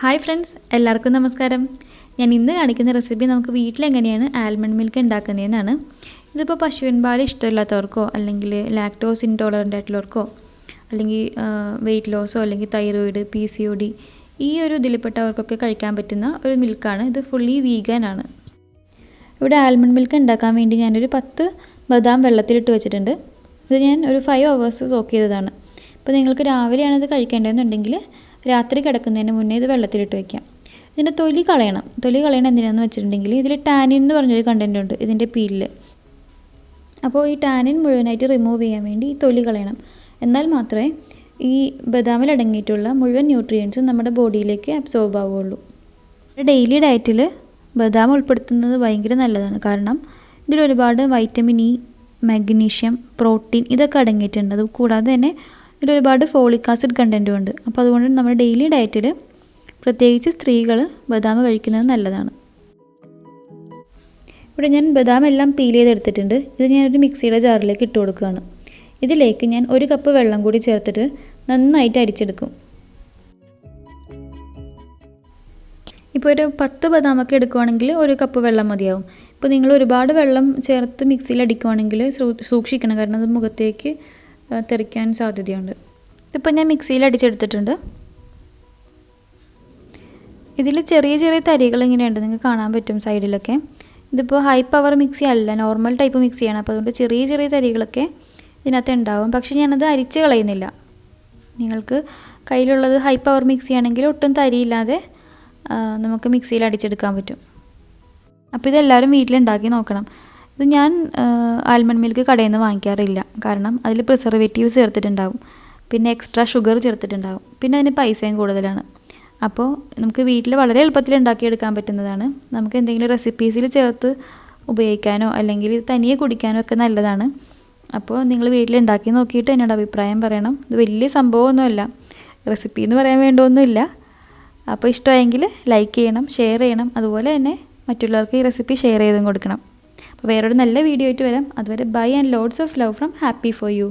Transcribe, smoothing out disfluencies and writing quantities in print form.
Hi friends, എല്ലാവർക്കും നമസ്കാരം. ഞാൻ ഇന്ന് കാണിക്കുന്ന റെസിപ്പി നമുക്ക് വീട്ടിലെങ്ങനെയാണ് ആൽമണ്ട് മിൽക്ക് ഉണ്ടാക്കുന്നതെന്നാണ്. ഇതിപ്പോൾ പശുവിൻ പാൽ ഇഷ്ടമില്ലാത്തവർക്കോ അല്ലെങ്കിൽ ലാക്ടോസ് ഇൻടോളറൻ്റ് ആയിട്ടുള്ളവർക്കോ അല്ലെങ്കിൽ വെയിറ്റ് ലോസോ അല്ലെങ്കിൽ തൈറോയിഡ് PCOD ഈ ഒരു ഇതിൽപ്പെട്ടവർക്കൊക്കെ കഴിക്കാൻ പറ്റുന്ന ഒരു മിൽക്കാണ്. ഇത് ഫുള്ളി വീഗനാണ്. ഇവിടെ ആൽമണ്ട് മിൽക്ക് ഉണ്ടാക്കാൻ വേണ്ടി ഞാനൊരു 10 ബദാം വെള്ളത്തിലിട്ട് വെച്ചിട്ടുണ്ട്. ഇത് ഞാൻ ഒരു 5 hours സോക്ക് ചെയ്തതാണ്. ഇപ്പോൾ നിങ്ങൾക്ക് രാവിലെയാണ് ഇത് കഴിക്കേണ്ടതെന്നുണ്ടെങ്കിൽ രാത്രി കിടക്കുന്നതിന് മുന്നേ ഇത് വെള്ളത്തിലിട്ട് വയ്ക്കാം. ഇതിൻ്റെ തൊലി കളയണം. തൊലി കളയണം എന്തിനാണെന്ന് വെച്ചിട്ടുണ്ടെങ്കിൽ ഇതിൽ ടാനിൻ എന്ന് പറഞ്ഞൊരു കണ്ടൻറ്റ് ഉണ്ട് ഇതിൻ്റെ പീലിൽ. അപ്പോൾ ഈ ടാനിൻ മുഴുവനായിട്ട് റിമൂവ് ചെയ്യാൻ വേണ്ടി ഈ തൊലി കളയണം. എന്നാൽ മാത്രമേ ഈ ബദാമിൽ അടങ്ങിയിട്ടുള്ള മുഴുവൻ ന്യൂട്രിയൻസും നമ്മുടെ ബോഡിയിലേക്ക് അബ്സോർബ് ആവുകയുള്ളൂ. ഡെയിലി ഡയറ്റിൽ ബദാം ഉൾപ്പെടുത്തുന്നത് ഭയങ്കര നല്ലതാണ്. കാരണം ഇതിൽ ഒരുപാട് വൈറ്റമിൻ ഇ, മഗ്നീഷ്യം, പ്രോട്ടീൻ ഇതൊക്കെ അടങ്ങിയിട്ടുണ്ട്. അത് കൂടാതെ തന്നെ ഇതിൽ ഒരുപാട് ഫോളിക് ആസിഡ് കണ്ടൻറ്റും ഉണ്ട്. അപ്പോൾ അതുകൊണ്ട് നമ്മുടെ ഡെയിലി ഡയറ്റിൽ പ്രത്യേകിച്ച് സ്ത്രീകൾ ബദാം കഴിക്കുന്നത് നല്ലതാണ്. ഇവിടെ ഞാൻ ബദാം എല്ലാം പീൽ ചെയ്തെടുത്തിട്ടുണ്ട്. ഇത് ഞാനൊരു മിക്സിയുടെ ജാറിലേക്ക് ഇട്ട് കൊടുക്കുകയാണ്. ഇതിലേക്ക് ഞാൻ 1 കപ്പ് വെള്ളം കൂടി ചേർത്തിട്ട് നന്നായിട്ട് അരിച്ചെടുക്കും. ഇപ്പോൾ ഒരു 10 ബദാമൊക്കെ എടുക്കുകയാണെങ്കിൽ 1 കപ്പ് വെള്ളം മതിയാവും. ഇപ്പോൾ നിങ്ങൾ ഒരുപാട് വെള്ളം ചേർത്ത് മിക്സിയിൽ അടിക്കുകയാണെങ്കിൽ സൂക്ഷിക്കണം, കാരണം അത് മുഖത്തേക്ക് തെറിക്കാൻ സാധ്യതയുണ്ട്. ഇതിപ്പോൾ ഞാൻ മിക്സിയിൽ അടിച്ചെടുത്തിട്ടുണ്ട്. ഇതിൽ ചെറിയ ചെറിയ തരികൾ ഇങ്ങനെയുണ്ട്, നിങ്ങൾക്ക് കാണാൻ പറ്റും സൈഡിലൊക്കെ. ഇതിപ്പോൾ ഹൈ പവർ മിക്സി അല്ല, നോർമൽ ടൈപ്പ് മിക്സിയാണ്. അപ്പോൾ അതുകൊണ്ട് ചെറിയ ചെറിയ തരികളൊക്കെ ഇതിനകത്ത് ഉണ്ടാവും. പക്ഷേ ഞാനത് അരിച്ച് കളയുന്നില്ല. നിങ്ങൾക്ക് കയ്യിലുള്ളത് ഹൈ പവർ മിക്സി ആണെങ്കിൽ ഒട്ടും തരിയില്ലാതെ നമുക്ക് മിക്സിയിൽ അടിച്ചെടുക്കാൻ പറ്റും. അപ്പോൾ ഇതെല്ലാവരും വീട്ടിലുണ്ടാക്കി നോക്കണം. ഇത് ഞാൻ ആൽമണ്ട് മിൽക്ക് കടയിൽ നിന്ന് വാങ്ങിക്കാറില്ല. കാരണം അതിൽ പ്രിസർവേറ്റീവ്സ് ചേർത്തിട്ടുണ്ടാവും, പിന്നെ എക്സ്ട്രാ ഷുഗർ ചേർത്തിട്ടുണ്ടാവും, പിന്നെ അതിന് പൈസയും കൂടുതലാണ്. അപ്പോൾ നമുക്ക് വീട്ടിൽ വളരെ എളുപ്പത്തിൽ ഉണ്ടാക്കിയെടുക്കാൻ പറ്റുന്നതാണ്. നമുക്ക് എന്തെങ്കിലും റെസിപ്പീസിൽ ചേർത്ത് ഉപയോഗിക്കാനോ അല്ലെങ്കിൽ തനിയെ കുടിക്കാനോ ഒക്കെ നല്ലതാണ്. അപ്പോൾ നിങ്ങൾ വീട്ടിലുണ്ടാക്കി നോക്കിയിട്ട് എന്നോട് അഭിപ്രായം പറയണം. ഇത് വലിയ സംഭവമൊന്നുമല്ല, റെസിപ്പി എന്ന് പറയാൻ വേണ്ടൊന്നുമില്ല. അപ്പോൾ ഇഷ്ടമായെങ്കിൽ ലൈക്ക് ചെയ്യണം, ഷെയർ ചെയ്യണം. അതുപോലെ തന്നെ മറ്റുള്ളവർക്ക് ഈ റെസിപ്പി ഷെയർ ചെയ്തും കൊടുക്കണം. അപ്പോൾ വേറൊരു നല്ല വീഡിയോ ആയിട്ട് വരാം. അതുവരെ bye and loads of love from happy for U.